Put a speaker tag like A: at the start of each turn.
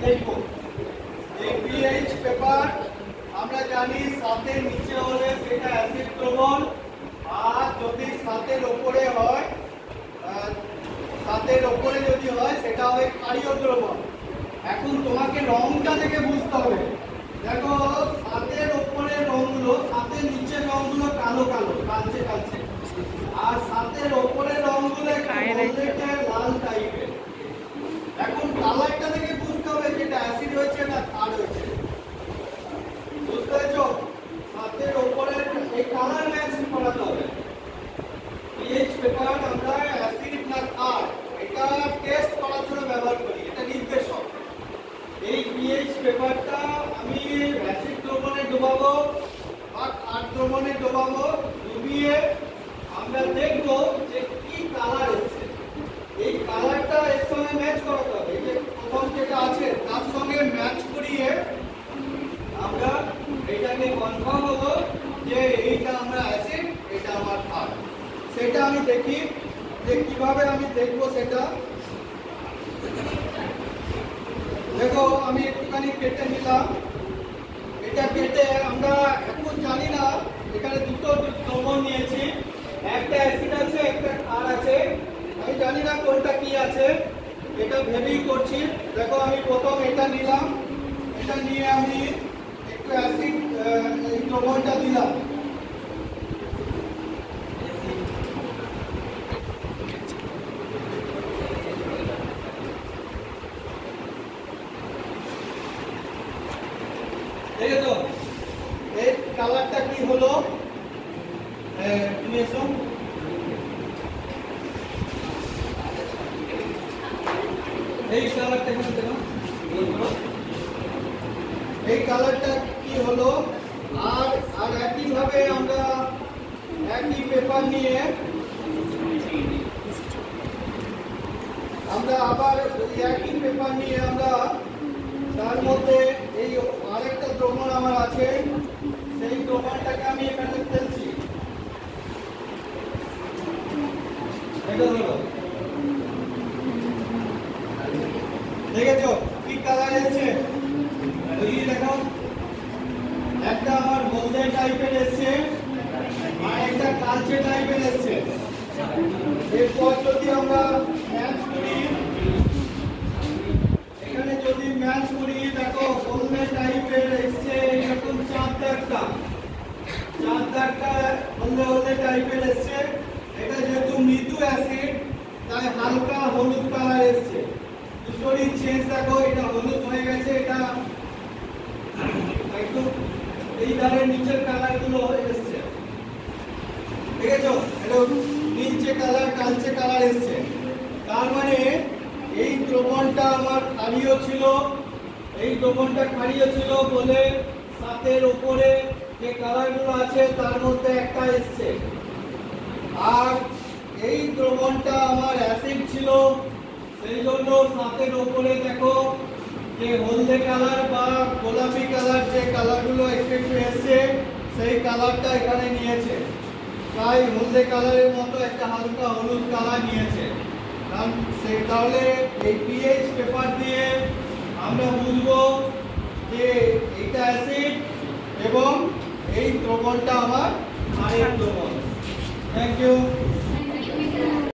A: দেখো এই pH paper আমরা জানি 7 এর নিচে হলে সেটা অ্যাসিড দ্রবণ, আর যদি 7 এর উপরে হয় 7 এর উপরে যদি হয় সেটা হবে ক্ষারীয় দ্রবণ। এখন তোমাকে রংটা দেখে বুঝতে হবে। দেখো 7 এর উপরে রংগুলো, 7 এর নিচের রংগুলো কালো কালো কালচে কালচে, আর 7 এর উপরে রংগুলো লাল টাইপের। এখন কালারটা দেখে বুঝতে হবে যে এটা অ্যাসিড হয়েছে না ক্ষার হয়েছে। বুঝতে পেরেছো? 7 এর উপরে এই কালার ম্যাচ করাতে হবে। পিএইচ পেপার আমরা অ্যাসিড না ক্ষার এটা টেস্ট করার জন্য ব্যবহার করি, এটা নির্দেশক। এই পিএইচ পেপারটা আমি অ্যাসিড দ্রবণে ডোবাবো বা ক্ষার দ্রবণে ডোবাবো, ডুবিয়ে আমরা দেখবো যে কি কালার এসেছে। এই কালারটা এর সঙ্গে ম্যাচ করাতে হবে। এই যে প্রথম যেটা আছে তার সঙ্গে ম্যাচ করিয়ে আমরা এটাকে কনফার্ম হবো যে এইটা আমরা অ্যাসিড, এটা আমার ক্ষার। সেটা আমি দেখি যে কিভাবে আমি দেখবো সেটা। দেখো আমি একটুখানি কেটে নিলাম। এটা কেটে আমরা এখন জানি না, এখানে দুটো দ্রবণ নিয়েছি, একটা অ্যাসিড আছে একটা ক্ষার আছে। আমি জানি না কোনটা কি আছে, এটা ভেবেই করছি। দেখো আমি প্রথম এটা নিলাম, এটা নিয়ে আমি একটু অ্যাসিড এই দ্রবণটা দিলাম। দেখেছো এই কালারটা কি হলো? তুমি এসো। এই কালারটা এখানে দেখো, এই কালারটা কি হলো? আর আর একইভাবে আমরা একই পেপার নিয়ে আমরা আবার একই পেপার নিয়ে আমরা তার মধ্যে এই আরেকটা দ্রবণ আমার আছে, সেই দ্রবণটাকে আমি এখানে ফেলছি। দেখেছো কি কালার এসছে? দেখো একটা আমার হলদে টাইপের এসছে আর একটা কালচে টাইপের এসছে। এরপর যদি আমরা ম্যাচ করি, এখানে যদি ম্যাচ করি দেখো হলদে টাইপের এসছে এরকম চার দাগটা হলদে হলদে টাইপের এসছে। এটা যেহেতু মৃদু অ্যাসিড তাই হালকা হলুদ কালার এসছে। দুটোরই চেঞ্জ দেখো, এটা হলুদ হয়ে গেছে, এটা একটু এই ধারের নিচের কালার গুলো এসছে। দেখেছো এটা নীলচে কালার কালচে কালার এসছে। তার মানে এই দ্রবণটা আমার ক্ষারীয় ছিল, এই দ্রবণটা ক্ষারীয় ছিল বলে 7 এর উপরে যে কালারগুলো আছে তার মধ্যে একটা এসছে। আর এই দ্রবণটা আমার অ্যাসিড ছিল, সেই জন্য 7 এর উপরে দেখো যে হলদে কালার বা গোলাপি কালার যে কালারগুলো একটু একটু এসছে সেই কালারটা এখানে নিয়েছে। তাই হলদে কালারের মতো একটা হালকা হলুদ কালার নিয়েছে। তাহলে এই পিএইচ পেপার দিয়ে আমরা বুঝবো যে এটা অ্যাসিড এবং এই দ্রবণটা আমার ক্ষারের দ্রবণ। Thank you.